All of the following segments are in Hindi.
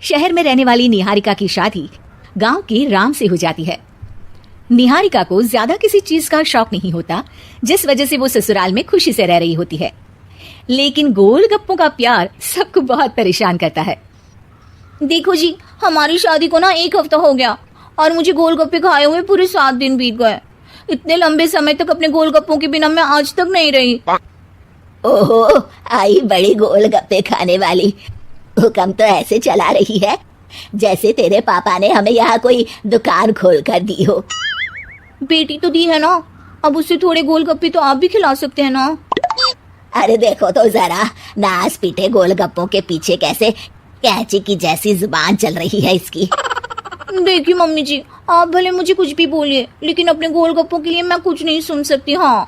शहर में रहने वाली निहारिका की शादी गांव के राम से हो जाती है। निहारिका को ज्यादा किसी चीज का शौक नहीं होता, जिस वजह से वो ससुराल में खुशी से रह रही होती है। लेकिन गोलगप्पों का प्यार सबको बहुत परेशान करता है। देखो जी, हमारी शादी को ना 1 हफ्ता हो गया और मुझे गोलगप्पे खाए हुए पूरे 7 दिन बीत गए। इतने लंबे समय तक अपने गोलगप्पों के बिना मैं आज तक नहीं रही। ओहो, आई बड़ी गोलगप्पे खाने वाली। हुक्म तो ऐसे चला रही है जैसे तेरे पापा ने हमें यहाँ कोई दुकान खोल कर दी हो। बेटी तो दी है ना, अब उससे थोड़े गोलगप्पे तो आप भी खिला सकते हैं ना। अरे देखो तो जरा, नास पीटे गोलगप्पों के पीछे कैसे कैंची की जैसी जुबान चल रही है इसकी। देखिए मम्मी जी, आप भले मुझे कुछ भी बोलिए, लेकिन अपने गोलगप्पों के लिए मैं कुछ नहीं सुन सकती। हाँ,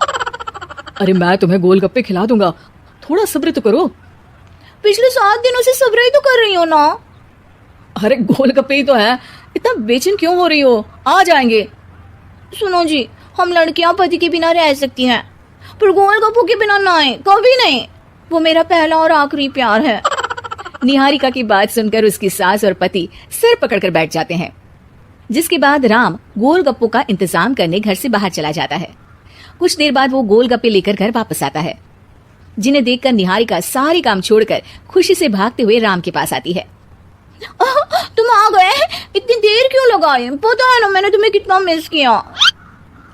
अरे मैं तुम्हें गोलगप्पे खिला दूंगा, थोड़ा सब्र तो करो। पिछले 7 दिनों से सब्र ही तो कर रही हो ना। अरे गोलगप्पे ही तो है, इतना बेचैन क्यों हो रही हो? आ जाएंगे। सुनो जी, हम लड़कियां पति के बिना रह सकती हैं, पर गोलगप्पों के बिना नहीं, कभी नहीं। वो मेरा पहला और आखिरी प्यार है। निहारिका की बात सुनकर उसकी सास और पति सिर पकड़कर बैठ जाते हैं। जिसके बाद राम गोलगप्पों का इंतजाम करने घर से बाहर चला जाता है। कुछ देर बाद वो गोलगप्पे लेकर घर वापस आता है, जिन्हें देखकर निहारिका सारे काम छोड़कर खुशी से भागते हुए राम के पास आती है। तुम आ गए? इतनी देर क्यों लगाई? पता है ना मैंने तुम्हें कितना मिस किया।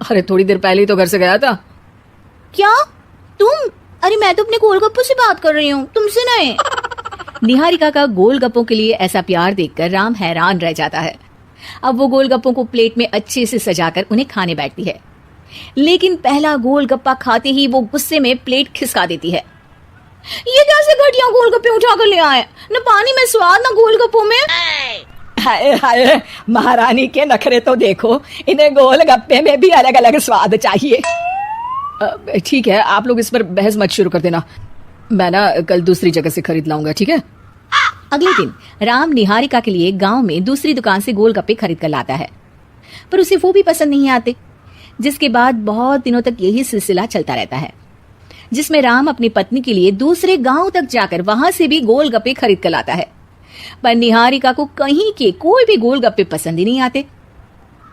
अरे थोड़ी देर पहले ही तो घर से गया था। क्या तुम? अरे मैं तो अपने गोलगप्पों से बात कर रही हूँ, तुमसे नहीं। निहारिका का गोलगप्पों के लिए ऐसा प्यार देखकर राम हैरान रह जाता है। अब वो गोलगप्पों को प्लेट में अच्छे से सजाकर उन्हें खाने बैठती है, लेकिन पहला गोलगप्पा खाते ही वो गुस्से में प्लेट खिसका देती है। ये कैसे घटिया गोलगप्पे उठा कर ले आए? न पानी में स्वाद, न गोलगप्पों में। हाय हाय, महारानी के नखरे तो देखो, इन्हें गोलगप्पे में भी अलग अलग स्वाद चाहिए। ठीक है, आप लोग इस पर बहस मत शुरू कर देना, मैं ना कल दूसरी जगह से खरीद लाऊंगा, ठीक है? अगले दिन राम निहारिका के लिए गांव में दूसरी दुकान से गोलगप्पे खरीद कर लाता है, पर उसे वो भी पसंद नहीं आते। जिसके बाद बहुत दिनों तक यही सिलसिला चलता रहता है, जिसमें राम अपनी पत्नी के लिए दूसरे गांव तक जाकर वहां से भी गोलगप्पे खरीद कर लाता है, पर निहारिका को कहीं के कोई भी गोलगप्पे पसंद ही नहीं आते।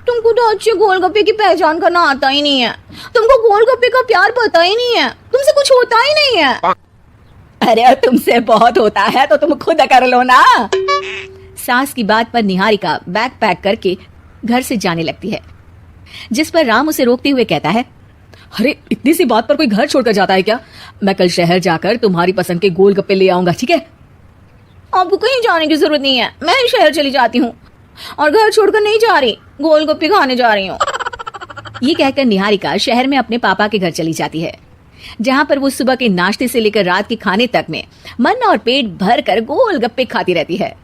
तुमको तो अच्छे गोलगप्पे की पहचान करना आता ही नहीं है, तुमको गोलगप्पे का प्यार पता ही नहीं है, तुमसे कुछ होता ही नहीं है। अरे तुमसे बहुत होता है तो तुम खुद कर लो ना। सास की बात पर निहारिका बैग पैक करके घर से जाने लगती है, जिस पर राम उसे रोकते हुए कहता है, अरे इतनी सी बात पर कोई घर छोड़कर जाता है क्या? मैं कल शहर जाकर तुम्हारी पसंद के गोलगप्पे ले आऊंगा, ठीक है? आपको कहीं जाने की जरूरत नहीं है, मैं शहर चली जाती हूँ और घर छोड़कर नहीं जा रही, गोलगप्पे खाने जा रही हूँ। ये कहकर निहारिका शहर में अपने पापा के घर चली जाती है, जहाँ पर वो सुबह के नाश्ते से लेकर रात के खाने तक में मन और पेट भर कर गोलगप्पे खाती रहती है,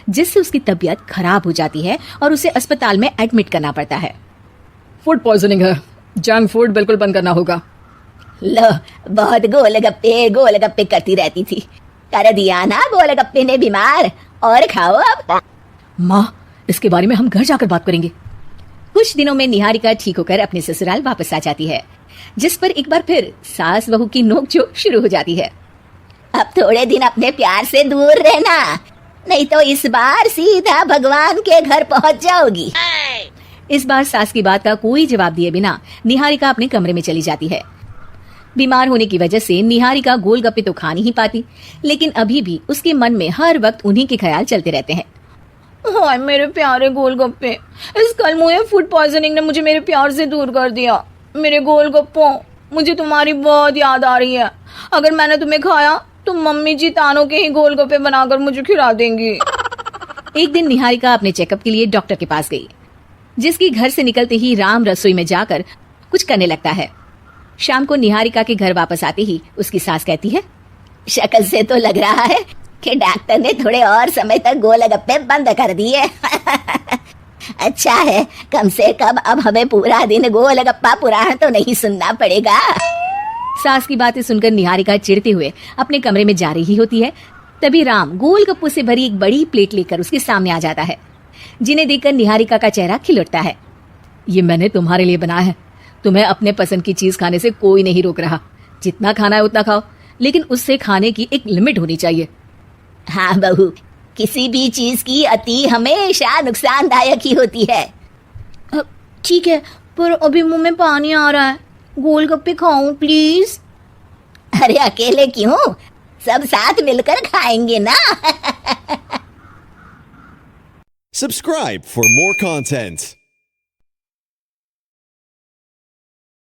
जिससे उसकी तबीयत खराब हो जाती है और उसे अस्पताल में एडमिट करना पड़ता है। फूड पॉइजनिंग है, जंक फूड बिल्कुल बंद करना होगा। लो, बहुत गोलगप्पे गोलगप्पे करती रहती थी, कर दिया ना गोलगप्पे ने बीमार। और खाओ अब। माँ, इसके बारे में हम घर जाकर बात करेंगे। कुछ दिनों में निहारिका ठीक होकर अपने ससुराल वापस आ जाती है, जिस पर एक बार फिर सास बहू की नोकझोंक शुरू हो जाती है। अब थोड़े दिन अपने प्यार से दूर रहना, नहीं तो इस बार सीधा भगवान के घर पहुंच जाओगी। इस बार सास की बात का कोई जवाब दिए बिना निहारिका अपने कमरे में चली जाती है। बीमार होने की वजह से निहारिका गोलगप्पे तो खा नहीं पाती, लेकिन अभी भी उसके मन में हर वक्त उन्हीं के ख्याल चलते रहते हैं। हाय मेरे प्यारे गोलगप्पे, इस कलमुए फूड पॉइजनिंग ने मुझे मेरे प्यार से दूर कर दिया। मेरे गोलगप्पों, मुझे तुम्हारी बहुत याद आ रही है। अगर मैंने तुम्हें खाया तो मम्मी जी तानों के ही गोलगप्पे बनाकर मुझे खिला देंगी। एक दिन निहारिका अपने चेकअप के लिए डॉक्टर के पास गई, जिसकी घर से निकलते ही राम रसोई में जाकर कुछ करने लगता है। शाम को निहारिका के घर वापस आते ही उसकी सास कहती है, शक्ल से तो लग रहा है कि डॉक्टर ने थोड़े और समय तक गोलगप्पे बंद कर दिए। अच्छा है, कम से कम अब हमें पूरा दिन गोलगप्पा पुराण तो नहीं सुनना पड़ेगा। सास की बातें सुनकर निहारिका चिढ़ते हुए अपने कमरे में जा रही होती है। तभी राम गोलगप्पों से भरी एक बड़ी प्लेट लेकर उसके सामने आ जाता है, जिन्हें देखकर निहारिका का चेहरा खिल उठता है। ये मैंने तुम्हारे लिए बनाया है, तुम्हें अपने पसंद की चीज खाने से कोई नहीं रोक रहा। जितना खाना है उतना खाओ, लेकिन उससे खाने की एक लिमिट होनी चाहिए। हाँ बहू, किसी भी चीज की अति हमेशा नुकसानदायक ही होती है। ठीक है, पर अभी मुंह में पानी आ रहा है, गोलगप्पे खाऊं प्लीज? अरे अकेले क्यों, सब साथ मिलकर खाएंगे ना। Subscribe for more content.